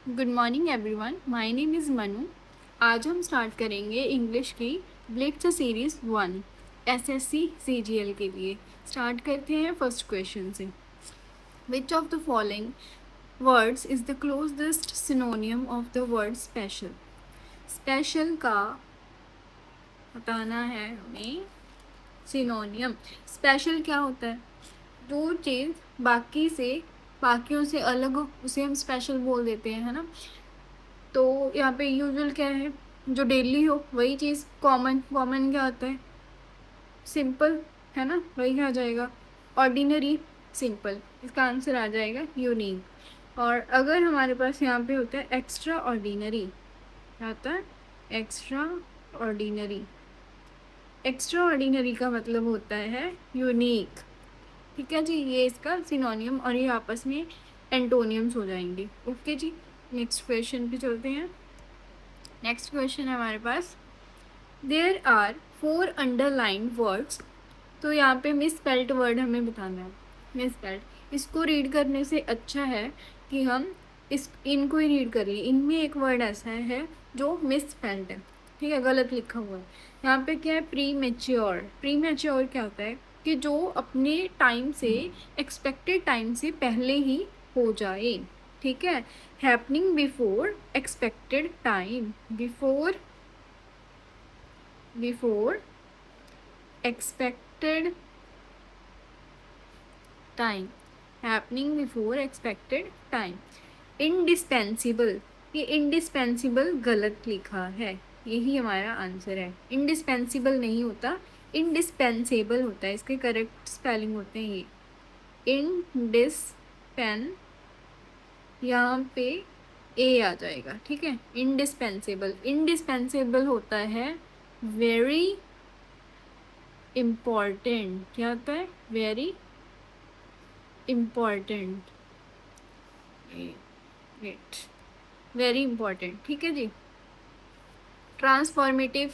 Good morning everyone, my name is Manu. आज हम start करेंगे इंग्लिश की ब्लिट्ज सीरीज़ 1 एसएससी सीजीएल के लिए। स्टार्ट करते हैं फर्स्ट क्वेश्चन से। Which of the following words is the closest सिनोनियम of the word special. Special का बताना है हमें सिनोनियम। स्पेशल क्या होता है? जो चीज़ बाकियों से अलग हो उसे हम स्पेशल बोल देते हैं, है ना। तो यहाँ पे यूजुअल क्या है? जो डेली हो वही चीज़। कॉमन कॉमन क्या होता है? सिंपल, है ना, वही आ जाएगा। ऑर्डिनरी, सिंपल, इसका आंसर आ जाएगा यूनिक। और अगर हमारे पास यहाँ पे होता है एक्स्ट्रा ऑर्डिनरी, क्या होता है? Extra ordinary. एक्स्ट्रा ऑर्डिनरी का मतलब होता है यूनिक। ठीक है जी, ये इसका सिनोनियम और ये आपस में एंटोनियम्स हो जाएंगे। ओके जी, नेक्स्ट क्वेश्चन पे चलते हैं। नेक्स्ट क्वेश्चन है हमारे पास, देयर आर 4 अंडरलाइंड वर्ड्स। तो यहाँ पे मिस स्पेल्ट वर्ड हमें बताना है। मिस स्पेल्ट, इसको रीड करने से अच्छा है कि हम इनको ही रीड करिए। इनमें एक वर्ड ऐसा है जो मिस स्पेल्ट है, ठीक है, गलत लिखा हुआ है। यहाँ पे क्या है? Pre mature. प्री मेच्योर क्या होता है? कि जो अपने टाइम से, एक्सपेक्टेड टाइम से पहले ही हो जाए। ठीक है, happening before expected time. Before expected time, happening before expected time। indispensable, ये indispensable गलत लिखा है, यही हमारा आंसर है। indispensable नहीं होता, indispensable होता है। इसके करेक्ट स्पेलिंग होते हैं ये इंडिस्पेन, यहाँ पे ए आ जाएगा। ठीक है, indispensable। indispensable होता है वेरी इम्पॉर्टेंट। क्या होता है? Very important. Wait, very important. ठीक है जी। ट्रांसफॉर्मेटिव,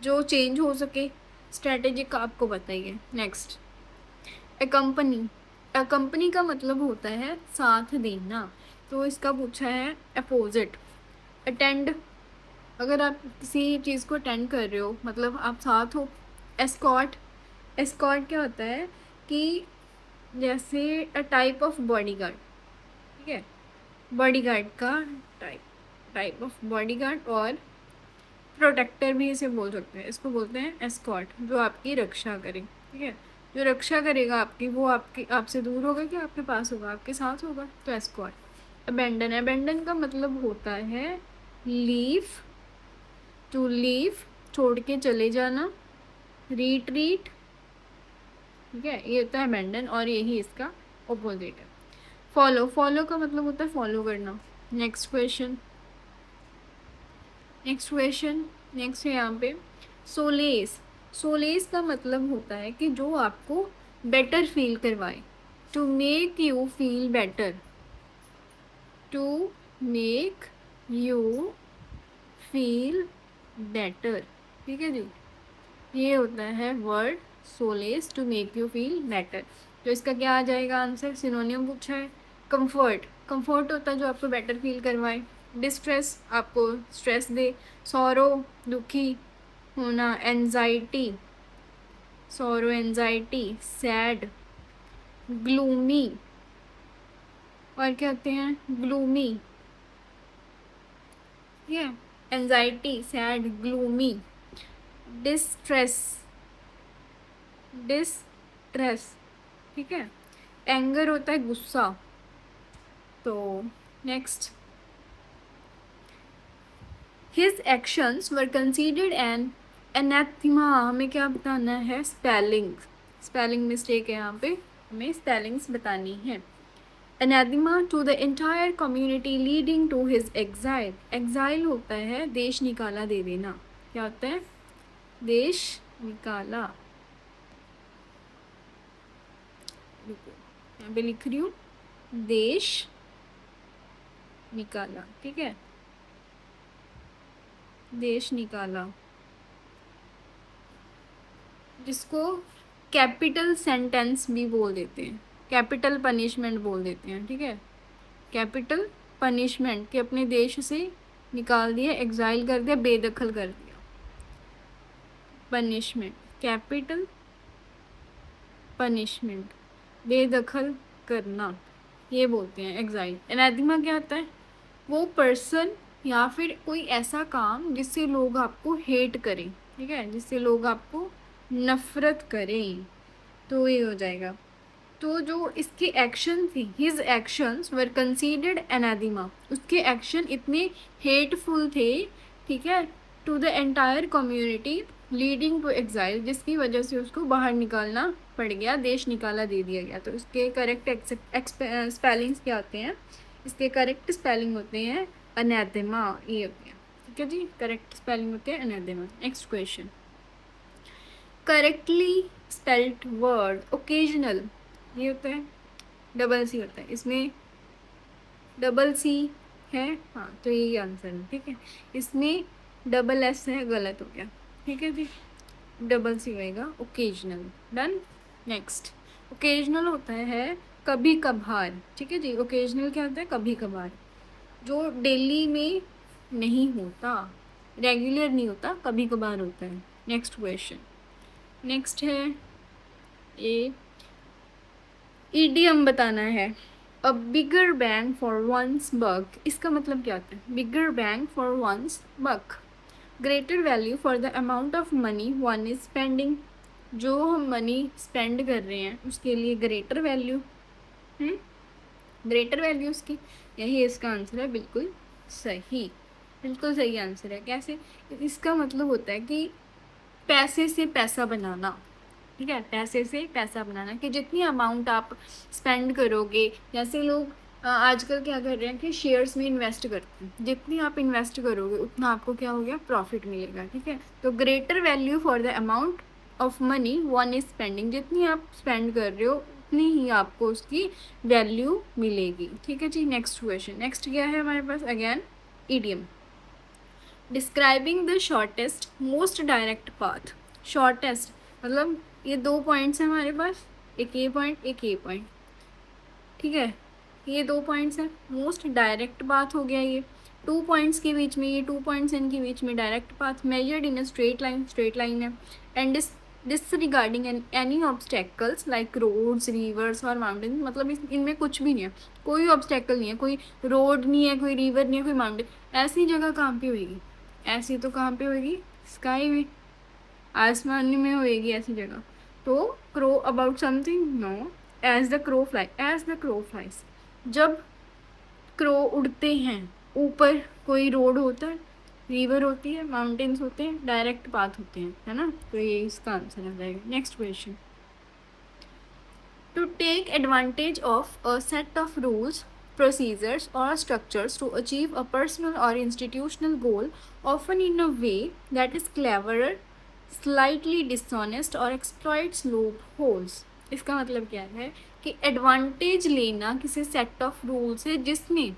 जो चेंज हो सके। स्ट्रेटेजिक आपको बताइए। Next, accompany. अकम्पनी का मतलब होता है साथ देना, तो इसका पूछा है अपोजिट। अटेंड, अगर आप किसी चीज़ को अटेंड कर रहे हो मतलब आप साथ हो। एस्कॉर्ट, एस्कॉर्ट क्या होता है? कि जैसे अ टाइप ऑफ बॉडीगार्ड। ठीक है, बॉडीगार्ड का टाइप ऑफ बॉडीगार्ड। और प्रोटेक्टर भी इसे बोल सकते हैं, इसको बोलते हैं एस्कॉर्ट, जो आपकी रक्षा करे। ठीक है, जो रक्षा करेगा आपकी, वो आपसे दूर होगा कि आपके पास होगा? आपके साथ होगा, तो एस्कॉर्ट। अबेंडन, अबेंडन का मतलब होता है लीव, टू लीव, छोड़ के चले जाना। रिट्रीट, ठीक है, ये होता है अबेंडन और यही इसका अपोजिट है। फॉलो, फॉलो का मतलब होता है फॉलो करना। नेक्स्ट क्वेश्चन, नेक्स्ट है यहाँ पे सोलेस। सोलेस का मतलब होता है कि जो आपको बेटर फील करवाए। To make you feel better, to make you feel better. ठीक है जी, ये होता है word solace, to make you feel better. तो इसका क्या आ जाएगा आंसर? सिनोनियम पूछा है। कंफर्ट, कंफर्ट होता है जो आपको बेटर फील करवाए। डिस्ट्रेस, आपको स्ट्रेस दे। सॉरो, दुखी होना। Anxiety, sorrow anxiety. Sad, gloomy, और क्या होते हैं? ग्लूमी। ठीक है, anxiety, sad, gloomy. Distress, distress. ठीक है, एंगर होता है गुस्सा। तो next, his actions were considered N anathema. हमें क्या बताना है? स्पेलिंग, स्पेलिंग मिस्टेक है यहाँ पे, हमें स्पेलिंग्स बतानी है। Anathema to the entire community leading to his exile. Exile होता है देश निकाला दे देना। क्या होता है? देश निकाला। यहाँ पे लिख रही हूँ, देश निकाला। ठीक है, देश निकाला, जिसको कैपिटल सेंटेंस भी बोल देते हैं, कैपिटल पनिशमेंट बोल देते हैं। ठीक है, कैपिटल पनिशमेंट, कि अपने देश से निकाल दिया, एग्जाइल कर दिया, बेदखल कर दिया। पनिशमेंट, कैपिटल पनिशमेंट, बेदखल करना, ये बोलते हैं एग्जाइल। एनाथेमा क्या होता है? वो पर्सन या फिर कोई ऐसा काम जिससे लोग आपको हेट करें, ठीक है, जिससे लोग आपको नफरत करें, तो ये हो जाएगा। तो जो इसके एक्शन थे, his actions were considered anathema, उसके एक्शन इतने हेटफुल थे, ठीक है, to the entire community leading to exile, जिसकी वजह से उसको बाहर निकालना पड़ गया, देश निकाला दे दिया गया। तो इसके करेक्ट स्पेलिंग्स क्या होते हैं? इसके करेक्ट स्पेलिंग होते हैं अनैथेमा, ये होते हैं, ठीक है जी, करेक्ट स्पेलिंग होते हैं anathema. Next question, correctly spelled word occasional, ये होता है डबल सी होता है, इसमें डबल सी है, हाँ, तो यही आंसर है, ठीक है। इसमें डबल एस है, गलत हो गया, ठीक है जी, डबल सी होएगा ओकेजनल। डन। नेक्स्ट, ओकेजनल होता है कभी कभार, ठीक है जी। ओकेजनल क्या होता है? कभी कभार, जो डेली में नहीं होता, रेगुलर नहीं होता, कभी कभार होता है। नेक्स्ट क्वेश्चन, नेक्स्ट है ये ईडीएम बताना है। A bigger bang for one's buck, इसका मतलब क्या होता है? Bigger bang for one's buck, greater value for the amount of money one is spending, जो हम मनी स्पेंड कर रहे हैं उसके लिए ग्रेटर वैल्यू, ग्रेटर वैल्यू उसकी, यही इसका आंसर है। बिल्कुल सही, बिल्कुल सही आंसर है। कैसे? इसका मतलब होता है कि पैसे से पैसा बनाना, ठीक है, पैसे से पैसा बनाना, कि जितनी अमाउंट आप स्पेंड करोगे, जैसे लोग आजकल क्या कर रहे हैं कि शेयर्स में इन्वेस्ट करते हैं, जितनी आप इन्वेस्ट करोगे उतना आपको क्या हो गया? प्रॉफिट मिलेगा, ठीक है। तो greater value for the amount of money one is spending, जितनी आप स्पेंड कर रहे हो उतनी ही आपको उसकी वैल्यू मिलेगी, ठीक है जी। नेक्स्ट क्वेश्चन, नेक्स्ट क्या है हमारे पास? Again idiom, describing the shortest most direct path. Shortest मतलब ये दो पॉइंट्स हैं हमारे पास, एक ये पॉइंट, एक ये पॉइंट, ठीक है, ये दो पॉइंट्स हैं। मोस्ट डायरेक्ट पाथ हो गया ये, 2 पॉइंट्स के बीच में, ये 2 पॉइंट्स इनके बीच में direct path, measured in a straight line, straight line है। And disregarding any obstacles like roads, rivers और माउंटेन, मतलब इनमें कुछ भी नहीं है, कोई ऑब्स्टेकल नहीं है, कोई रोड नहीं है, कोई रिवर नहीं है, कोई माउंटेन। ऐसी जगह कहाँ पे होएगी? ऐसी तो कहाँ पे होएगी? स्काई में, आसमान में होएगी ऐसी जगह। तो crow about something, no, as the crow fly, as the crow flies, जब क्रो उड़ते हैं ऊपर, कोई रोड होता है, रिवर होती है, माउंटेन्स होते हैं, डायरेक्ट पाथ होते हैं, है ना। तो ये इसका आंसर आ जाएगा। Next question, to take advantage of a set of rules, procedures or structures to achieve a personal or institutional goal, often in a way that is cleverer, slightly dishonest or exploits loopholes। इसका मतलब क्या है कि advantage लेना किसी set of rule से जिसमें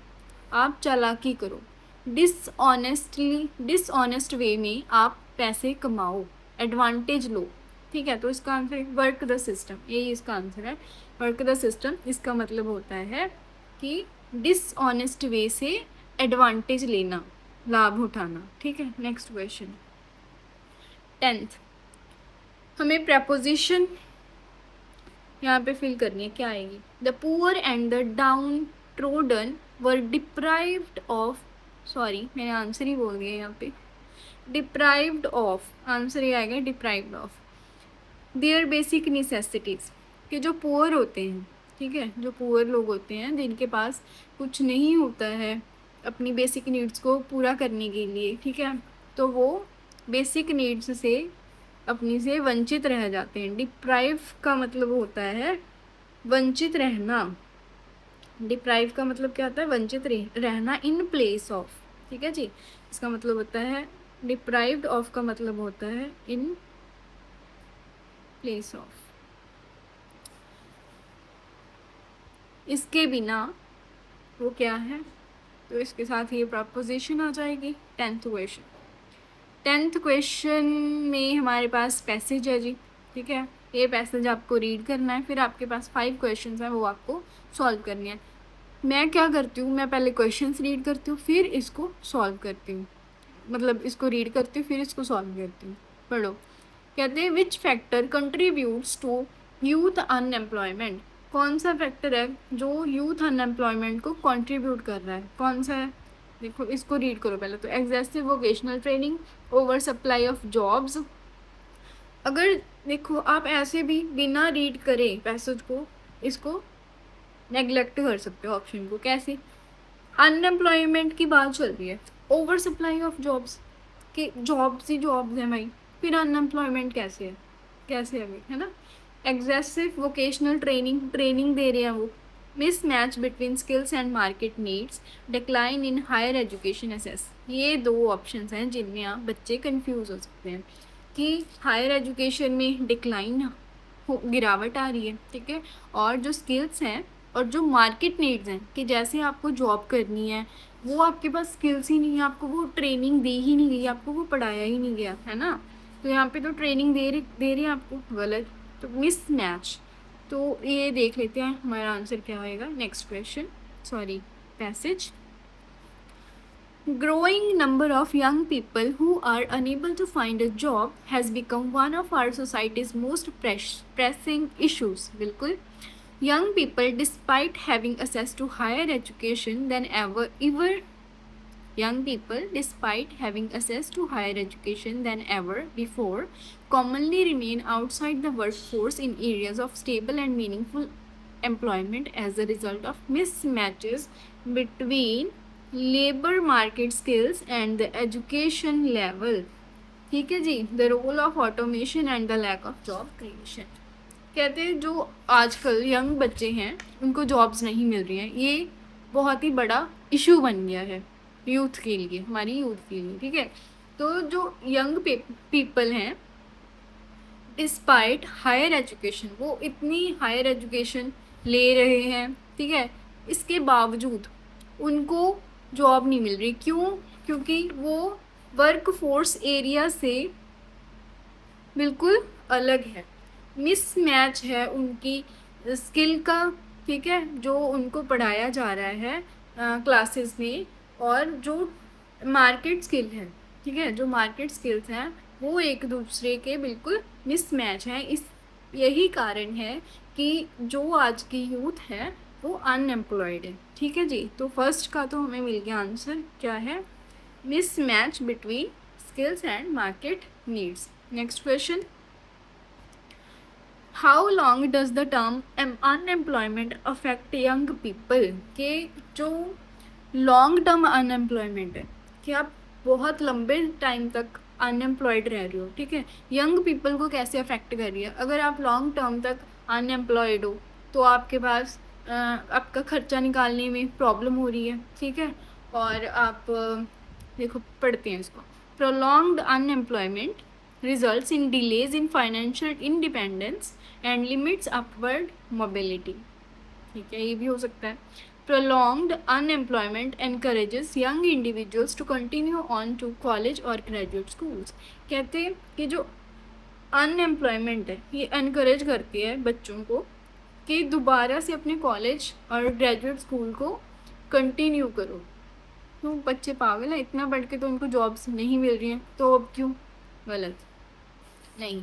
आप चालाकी करो, डिसऑनेस्ट वे में आप पैसे कमाओ, एडवांटेज लो, ठीक है। तो इसका आंसर वर्क द सिस्टम, यही इसका आंसर है, वर्क द सिस्टम। इसका मतलब होता है कि डिसऑनेस्ट वे से एडवांटेज लेना, लाभ उठाना, ठीक है। नेक्स्ट क्वेश्चन, 10th, हमें प्रपोजिशन यहाँ पे फिल करनी है, क्या आएगी? The poor and the down trodden were deprived of, sorry मैंने आंसर ही बोल दिया यहाँ पे, डिप्राइव्ड ऑफ, आंसर ये आएगा deprived of their basic necessities, कि जो पुअर होते हैं, ठीक है, जो पुअर लोग होते हैं जिनके पास कुछ नहीं होता है अपनी बेसिक नीड्स को पूरा करने के लिए, ठीक है, तो वो बेसिक नीड्स से अपनी से वंचित रह जाते हैं। डिप्राइव का मतलब होता है वंचित रहना, डिप्राइव का मतलब क्या होता है? वंचित रहना इन प्लेस ऑफ, ठीक है जी। इसका मतलब होता है डिप्राइव्ड ऑफ का मतलब होता है इन प्लेस ऑफ, इसके बिना वो क्या है, तो इसके साथ ये प्रपोजिशन आ जाएगी। 10th क्वेश्चन, 10th क्वेश्चन में हमारे पास पैसेज है जी, ठीक है, ये पैसेज आपको रीड करना है, फिर आपके पास 5 क्वेश्चन हैं वो आपको सॉल्व करने हैं। मैं क्या करती हूँ, मैं पहले क्वेश्चंस रीड करती हूँ, फिर इसको सॉल्व करती हूँ, मतलब इसको रीड करती हूँ फिर इसको सॉल्व करती हूँ। पढ़ो, कहते हैं which factor contributes to youth unemployment. कौन सा फैक्टर है जो यूथ अनएम्प्लॉयमेंट को कंट्रीब्यूट कर रहा है, कौन सा है? देखो इसको रीड करो पहले तो। Excessive vocational training, over supply of jobs. अगर देखो आप ऐसे भी बिना रीड करे पैसेज को, इसको नेग्लेक्ट कर सकते हो ऑप्शन को। कैसे? अनएम्प्लॉयमेंट की बात चल रही है, ओवर सप्लाई ऑफ जॉब्स, कि जॉब्स ही जॉब्स हैं भाई, फिर अनएम्प्लॉयमेंट कैसे है? कैसे है भाई, है ना? एग्जेसिव वोकेशनल ट्रेनिंग, ट्रेनिंग दे रहे हैं वो। Mismatch between skills and market needs, decline in higher education access. ये दो ऑप्शंस हैं जिनमें आप बच्चे कंफ्यूज हो सकते हैं कि हायर एजुकेशन में डिक्लाइन गिरावट आ रही है, ठीक है, और जो स्किल्स हैं और जो मार्केट नीड्स हैं कि जैसे आपको जॉब करनी है वो आपके पास स्किल्स ही नहीं है, आपको वो ट्रेनिंग दी ही नहीं गई, आपको वो पढ़ाया ही नहीं गया, है ना? तो यहाँ पे तो ट्रेनिंग दे रहे हैं आपको, गलत। तो मिस मैच, तो ये देख लेते हैं हमारा आंसर क्या होएगा। Next question, sorry passage. Growing number of young people who are unable to find a job has become one of our society's most pressing issues. बिल्कुल। Young people, despite having access to higher education than ever, young people, despite having access to higher education than ever before, commonly remain outside the workforce in areas of stable and meaningful employment as a result of mismatches between labor market skills and the education level. ठीक है जी। The role of automation and the lack of job creation. कहते हैं जो आजकल young बच्चे हैं उनको जॉब्स नहीं मिल रही हैं, ये बहुत ही बड़ा इशू बन गया है यूथ के लिए, हमारी यूथ के लिए, ठीक है। तो जो यंग पीपल हैं, डिस्पाइट हायर एजुकेशन, वो इतनी हायर एजुकेशन ले रहे हैं, ठीक है, इसके बावजूद उनको जॉब नहीं मिल रही। क्यों? क्योंकि वो वर्क फोर्स एरिया से बिल्कुल अलग है, मिसमैच है उनकी स्किल का, ठीक है, जो उनको पढ़ाया जा रहा है क्लासेस में, और जो मार्केट स्किल है, ठीक है, जो मार्केट स्किल्स हैं वो एक दूसरे के बिल्कुल मिसमैच हैं। इस यही कारण है कि जो आज की यूथ है वो अनएम्प्लॉयड है, ठीक है जी। तो फर्स्ट का तो हमें मिल गया आंसर, क्या है? Mismatch between skills and market needs. Next question, how long does the term unemployment affect young people. के जो लॉन्ग टर्म अनएम्प्लॉयमेंट है कि आप बहुत लंबे टाइम तक अनएम्प्लॉयड रह रहे हो, ठीक है, यंग पीपल को कैसे अफेक्ट कर रही है? अगर आप लॉन्ग टर्म तक अनएम्प्लॉयड हो तो आपके पास आपका खर्चा निकालने में प्रॉब्लम हो रही है, ठीक है, और आप देखो पढ़ते हैं इसको। Prolonged unemployment results in delays in financial independence and limits upward mobility, ठीक है, ये भी हो सकता है। prolonged unemployment encourages young individuals to continue on to college or graduate schools। कहते हैं कि जो अनएम्प्लॉयमेंट है ये एनकरेज करती है बच्चों को कि दोबारा से अपने कॉलेज और ग्रेजुएट स्कूल को कंटिन्यू करो। तो बच्चे पागल हैं, इतना बढ़ के तो उनको जॉब्स नहीं मिल रही हैं, तो अब क्यों? गलत नहीं।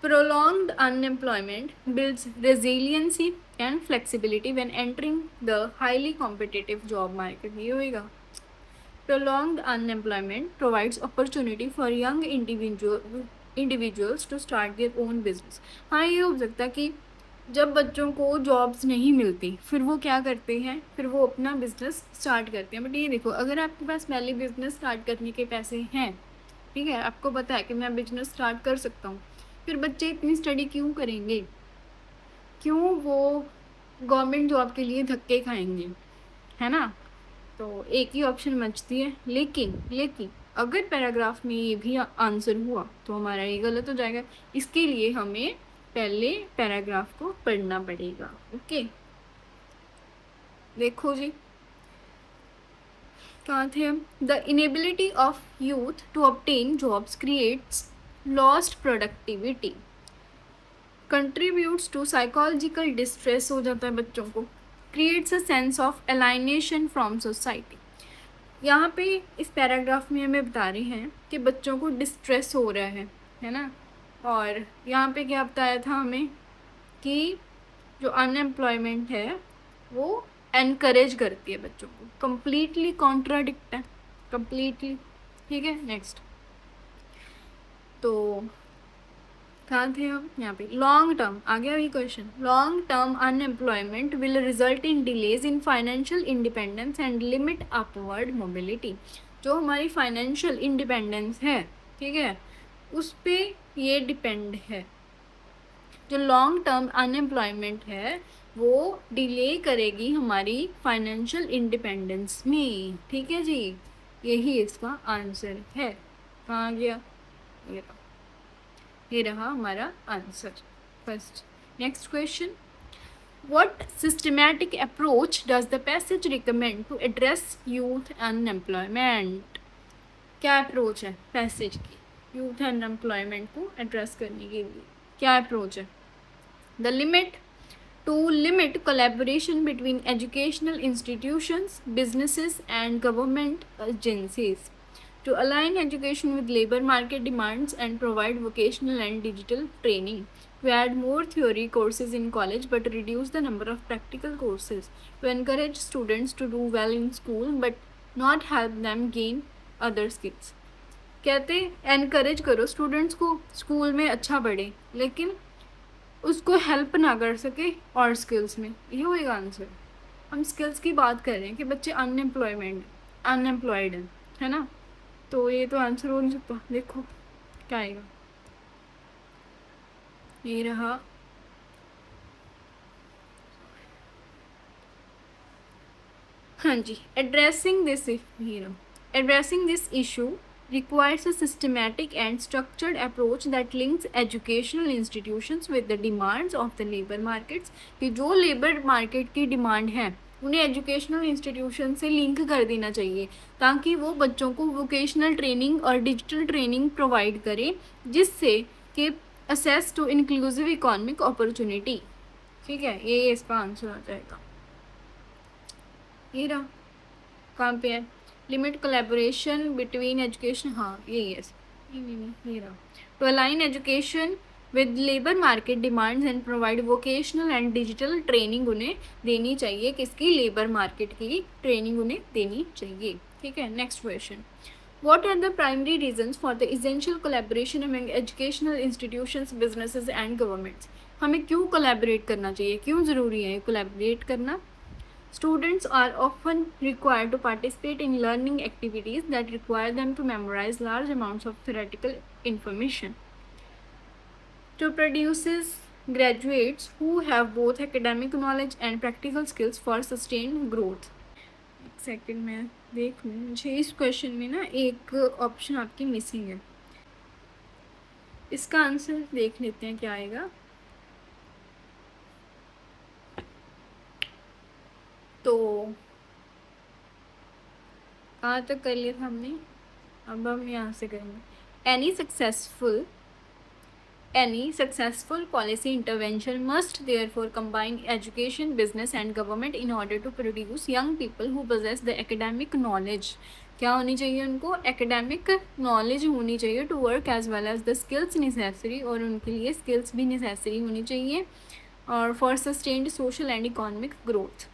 prolonged unemployment builds resiliency and flexibility when entering the highly competitive job market। ये होएगा। prolonged unemployment provides opportunity for young individuals to start their own business। हाँ, ये हो सकता है कि जब बच्चों को जॉब्स नहीं मिलती फिर वो क्या करते हैं, फिर वो अपना बिजनेस स्टार्ट करते हैं। बट ये देखो, अगर आपके पास पहले बिजनेस स्टार्ट करने के पैसे हैं, ठीक है, आपको पता है कि मैं बिजनेस स्टार्ट कर सकता हूँ, फिर बच्चे इतनी स्टडी क्यों करेंगे? क्यों वो गवर्नमेंट जॉब के लिए धक्के खाएंगे, है ना? तो एक ही ऑप्शन बचती है। लेकिन अगर पैराग्राफ में ये भी आंसर हुआ तो हमारा ये गलत हो जाएगा। इसके लिए हमें पहले पैराग्राफ को पढ़ना पड़ेगा। ओके, देखो जी कहाँ थे हम। The inability of youth to obtain jobs creates lost productivity, contributes to psychological distress. हो जाता है बच्चों को, creates a sense of alienation from society. यहाँ पे इस पैराग्राफ में हमें बता रहे हैं कि बच्चों को डिस्ट्रेस हो रहा है ना। और यहाँ पे क्या बताया था हमें कि जो अनएम्प्लॉयमेंट है वो एनकरेज करती है बच्चों को। कंप्लीटली कॉन्ट्राडिक्ट है, कंप्लीटली। ठीक है, नेक्स्ट। तो कहाँ थे हम? यहाँ पे लॉन्ग टर्म आ गया वही question. Long term unemployment will result in delays in financial independence and limit upward mobility. जो हमारी फाइनेंशियल इंडिपेंडेंस है, ठीक है, उस पर ये डिपेंड है। जो लॉन्ग टर्म अनएम्प्लॉयमेंट है वो डिले करेगी हमारी फाइनेंशियल इंडिपेंडेंस में। ठीक है जी, यही इसका आंसर है। कहाँ गया? ये रहा हमारा answer first. Next question, what systematic approach does the passage recommend to address youth unemployment? क्या अप्रोच है पैसेज की यूथ अनएम्प्लॉयमेंट को एड्रेस करने के लिए? क्या अप्रोच है? The limit to limit collaboration between educational institutions, businesses and government agencies, to align education with labor market demands and provide vocational and digital training, to add more theory courses in college but reduce the number of practical courses, to encourage students to do well in school but not help them gain other skills. कहते encourage करो students को school में अच्छा पढ़े लेकिन उसको help ना कर सके और स्किल्स में। ये होएगा आंसर। हम स्किल्स की बात कर रहे हैं कि बच्चे अनएम्प्लॉयड हैं, है ना। तो ये तो आंसर हो नहीं सकता। देखो क्या आएगा, ये रहा। हाँ जी, addressing this issue requires a systematic and structured approach that links educational institutions with the demands of the labor markets। कि जो लेबर मार्केट की डिमांड है उन्हें एजुकेशनल इंस्टीट्यूशन से लिंक कर देना चाहिए ताकि वो बच्चों को वोकेशनल ट्रेनिंग और डिजिटल ट्रेनिंग प्रोवाइड करें जिससे कि access to inclusive economic opportunity. ठीक है, ये इसका आंसर आ जाएगा। ये रहा, कहाँ पे है? लिमिट कोलैबोरेशन बिटवीन एजुकेशन, हाँ यही है, ये रहा। To align education with labour market demands and provide vocational and digital training उन्हें देनी चाहिए। किसकी? लेबर मार्केट की ट्रेनिंग उन्हें देनी चाहिए। ठीक है, next question, What are the primary reasons for the essential collaboration among educational institutions, businesses and governments? हमें क्यों कोलैबोरेट करना चाहिए, क्यों ज़रूरी है कोलैबोरेट करना? Students are often required to participate in learning activities that require them to memorize large amounts of theoretical information, to produce graduates who have both academic knowledge and practical skills for sustained growth। एक second में देख लूँ, मुझे इस question में ना एक option आपकी मिसिंग है। इसका आंसर देख लेते हैं क्या आएगा। तो कहाँ तक कर लिया था हमने, अब हम यहाँ से करेंगे। Any successful policy intervention must therefore combine education, business and government in order to produce young people who possess the academic knowledge। क्या होनी चाहिए उनको? एकेडमिक नॉलेज होनी चाहिए to work as well as the skills necessary, और उनके लिए skills भी नेसेसरी होनी चाहिए, और for sustained social and economic growth.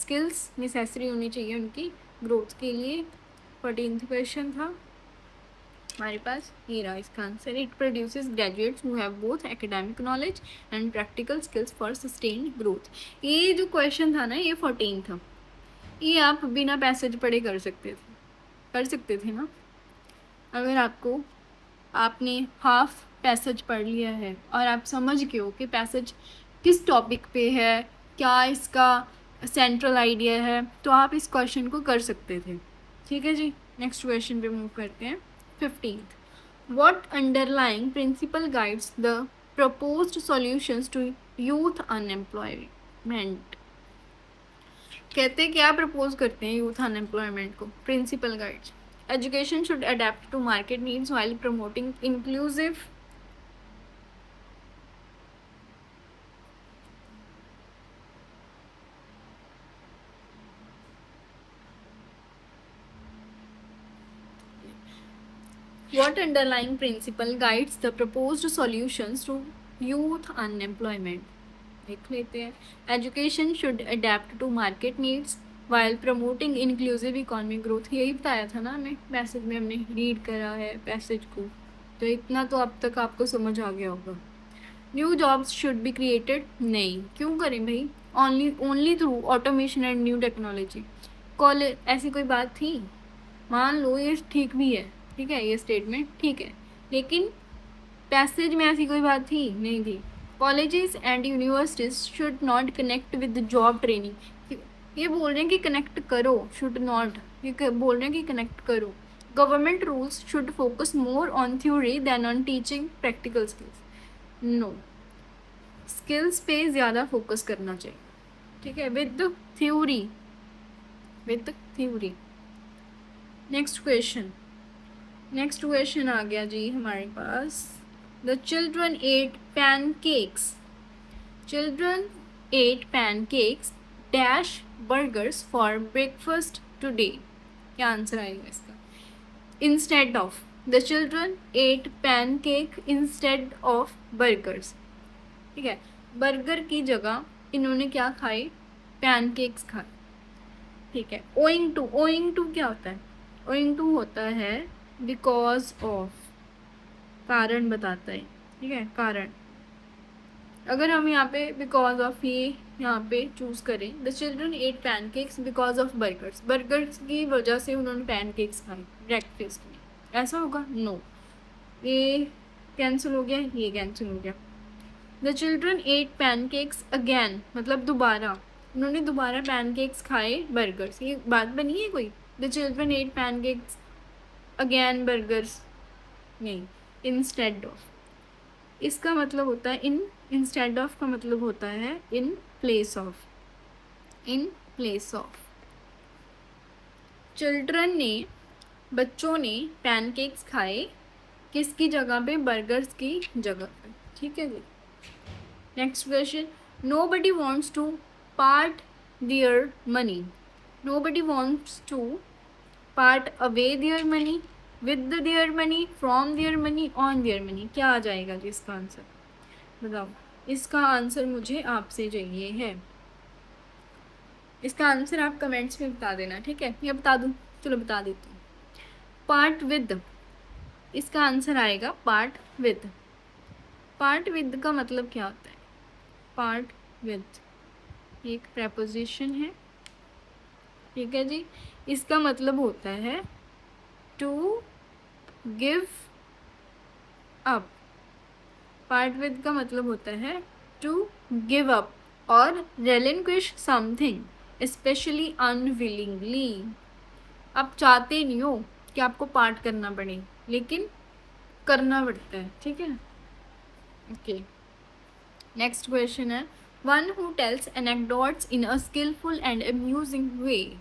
Skills necessary होनी चाहिए उनकी ग्रोथ के लिए। 14th क्वेश्चन था हमारे पास, ये रहा इसका answer. It produces graduates who have both academic knowledge and practical skills for sustained growth. ये जो क्वेश्चन था ना, ये 14 था। ये आप बिना पैसेज पढ़े कर सकते थे ना। अगर आपने हाफ पैसेज पढ़ लिया है और आप समझ गए हो कि पैसेज किस टॉपिक पे है, क्या इसका सेंट्रल आइडिया है, तो आप इस क्वेश्चन को कर सकते थे। ठीक है जी, नेक्स्ट क्वेश्चन पे मूव करते हैं। 15th, what underlying principle guides the proposed solutions to youth unemployment? कहते हैं क्या प्रपोज करते हैं यूथ अनएम्प्लॉयमेंट को? Principle guides, education should adapt to market needs while promoting inclusive What underlying principle guides the proposed solutions to youth unemployment? देख लेते हैं. Education should adapt to market needs while promoting inclusive economic growth. यही बताया था ना हमें message में, हमने रीड करा है पैसेज को, तो इतना तो अब तक आपको समझ आ गया होगा. New jobs should be created, नहीं, क्यों करें भाई, only through automation and new technology. College ऐसी कोई बात थी, मान लो ये ठीक भी है, ठीक है, ये स्टेटमेंट ठीक है, लेकिन पैसेज में ऐसी कोई बात थी नहीं थी. Colleges and universities should not connect with job training. ये बोल रहे हैं कि कनेक्ट करो, शुड नॉट, ये बोल रहे हैं कि कनेक्ट करो. Government rules should focus more on theory than on teaching practical skills. No, skills पे ज़्यादा फोकस करना चाहिए, ठीक है, with theory, with theory. Next question आ गया जी हमारे पास. The children ate pancakes dash burgers for breakfast today. क्या आंसर आएगा इसका? Instead of. The children ate pancake instead of burgers. ठीक है, बर्गर की जगह इन्होंने क्या खाए? पैनकेक्स खाए. ठीक है. ओइंग टू क्या होता है? ओइंग टू होता है बिकॉज ऑफ, कारण बताता है, ठीक है, कारण. अगर हम यहाँ पे बिकॉज ऑफ ये यहाँ पे चूज़ करें, the children ate pancakes because of burgers की वजह से उन्होंने पैनकेक्स खाए ब्रेकफास्ट में, ऐसा होगा? नो, ये कैंसिल हो गया, ये कैंसिल हो गया. The children ate pancakes again, मतलब दोबारा, उन्होंने दोबारा पैनकेक्स खाए बर्गर्स. ये बात बनी है कोई? The children ate pancakes again burgers, नहीं, इंस्टेड ऑफ. इसका मतलब होता है इन, इंस्टेड ऑफ का मतलब होता है in place of, in place of. Children ने, बच्चों ने पैनकेक्स खाए किसकी जगह पे? बर्गर्स की जगह पे. ठीक है जी. Next question. Nobody wants to part their money. Nobody wants to part away their money, with their money, from their money, on their money. क्या आ जाएगा जी इसका आंसर? बताओ. इसका आंसर मुझे आपसे चाहिए है. इसका आंसर आप कमेंट्स में बता देना, ठीक है, या बता दूँ? चलो बता देती हूँ. पार्ट विद, इसका आंसर आएगा पार्ट विद. पार्ट विद का मतलब क्या होता है? पार्ट विद एक प्रेपोजिशन है, ठीक है जी. इसका मतलब होता है to give up. Part with का मतलब होता है टू गिव अप और relinquish समथिंग, स्पेशली अनविलिंगली. आप चाहते नहीं हो कि आपको पार्ट करना पड़े, लेकिन करना पड़ता है, ठीक है. ओके. नेक्स्ट क्वेश्चन है. One who tells anecdotes in a skilful and amusing way.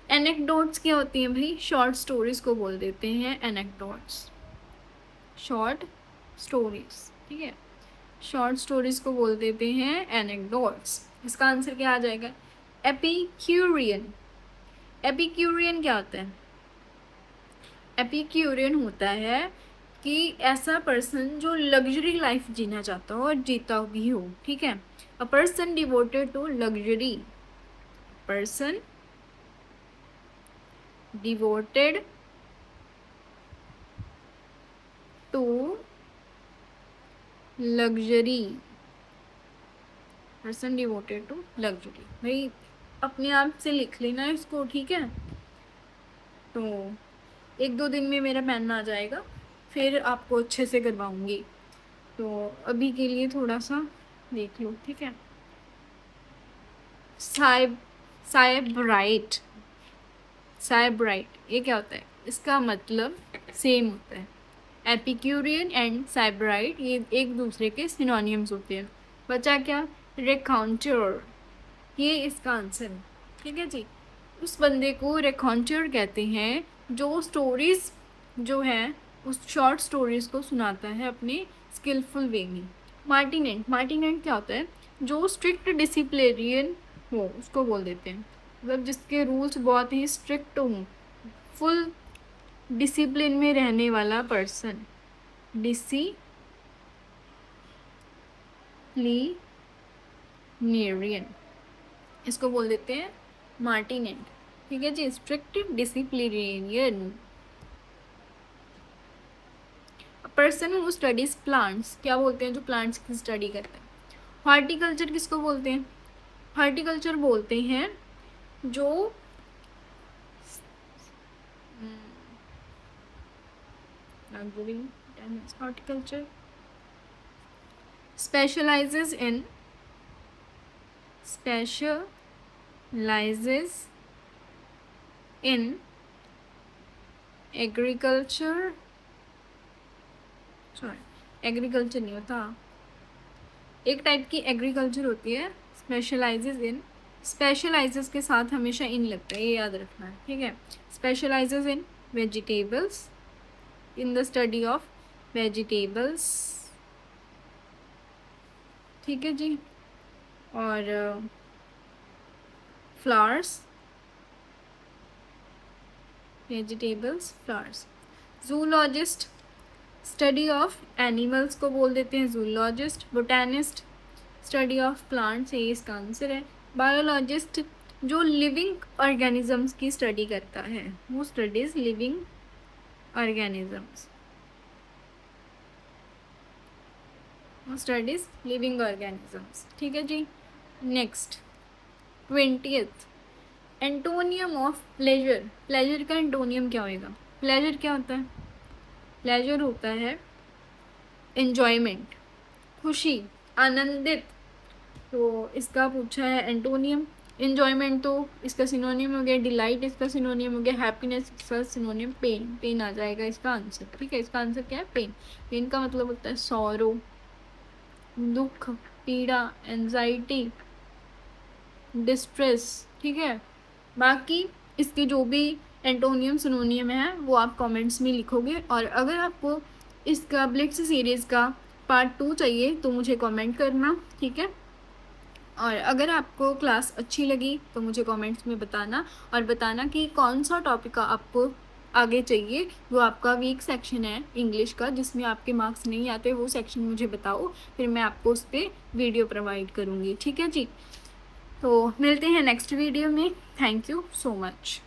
Anecdotes क्या होती हैं भाई? शॉर्ट स्टोरीज को बोल देते हैं एनेक्डोट्स, शॉर्ट स्टोरीज, ठीक है, शॉर्ट स्टोरीज को बोल देते हैं एनेक्डोट्स. इसका आंसर क्या आ जाएगा? एपिक्यूरियन. एपिक्यूरियन क्या होता है? एपिक्यूरियन होता है कि ऐसा पर्सन जो लग्जरी लाइफ जीना चाहता हो और जीता भी हो, ठीक है. A person devoted to luxury, person devoted to luxury, person devoted to luxury. भाई अपने आप से लिख लेना इसको, ठीक है. तो 1-2 दिन में मेरा पेन आ जाएगा, फिर आपको अच्छे से करवाऊँगी. तो अभी के लिए थोड़ा सा देख लो, ठीक है. साइब्राइट, साइब्राइट ये क्या होता है? इसका मतलब सेम होता है. एपिक्यूरियन एंड साइब्राइट ये एक दूसरे के सिनोनिम्स होते हैं. बचा क्या? रेकाउंटर, ये इसका आंसर है, ठीक है जी. उस बंदे को रेकाउंटर कहते हैं जो स्टोरीज जो है उस शॉर्ट स्टोरीज को सुनाता है अपने स्किलफुल वे में. मार्टिनेंट, मार्टिनेंट क्या होता है? जो स्ट्रिक्ट डिसिप्लिनरियन हो उसको बोल देते हैं, मतलब जिसके रूल्स बहुत ही स्ट्रिक्ट हों, फुल डिसिप्लिन में रहने वाला पर्सन, डिसिप्लिनेरियन, इसको बोल देते हैं मार्टिनेट। ठीक है जी, strict disciplinarian. Person who studies plants, क्या बोलते हैं जो प्लांट्स की स्टडी करते हैं? हॉर्टिकल्चर किसको बोलते हैं? हॉर्टिकल्चर बोलते हैं जो horticulture specializes in agriculture, sorry agriculture नहीं होता, एक टाइप की एग्रीकल्चर होती है, स्पेशलाइजेस के साथ हमेशा इन लगता है, ये याद रखना है। ठीक है, specialises in vegetables, in the study of vegetables. ठीक है जी, और flowers, vegetables, flowers. Zoologist, study of animals को बोल देते हैं zoologist. Botanist, study of plants, ये इसका आंसर है। बायोलॉजिस्ट, जो लिविंग ऑर्गेनिजम्स की स्टडी करता है, वो studies living organisms, studies living organisms. ठीक है जी, next 20th, antonym of pleasure. Pleasure का एंटोनियम क्या होएगा? प्लेजर क्या होता है? प्लेजर होता है एंजॉयमेंट, खुशी, आनंदित। तो इसका पूछा है एंटोनियम। एंजॉयमेंट तो इसका सिनोनियम हो गया, डिलाइट इसका सिनोनियम हो गया, हैप्पीनेस इसका सिनोनियम पेन, पेन आ जाएगा इसका आंसर। ठीक है, इसका आंसर क्या है? पेन। पेन का मतलब होता है सॉरो, दुख, पीड़ा, एंजाइटी, डिस्ट्रेस। ठीक है, बाकी इसके जो भी एंटोनियम सिनोनियम है वो आप कमेंट्स में लिखोगे, और अगर आपको इसका ब्लिट्ज सीरीज़ का पार्ट 2 चाहिए तो मुझे कमेंट करना। ठीक है, और अगर आपको क्लास अच्छी लगी तो मुझे कमेंट्स में बताना, और बताना कि कौन सा टॉपिक आपको आगे चाहिए। वो आपका वीक सेक्शन है इंग्लिश का, जिसमें आपके मार्क्स नहीं आते, वो सेक्शन मुझे बताओ, फिर मैं आपको उस पर वीडियो प्रोवाइड करूँगी। ठीक है जी, तो मिलते हैं नेक्स्ट वीडियो में। Thank you so much.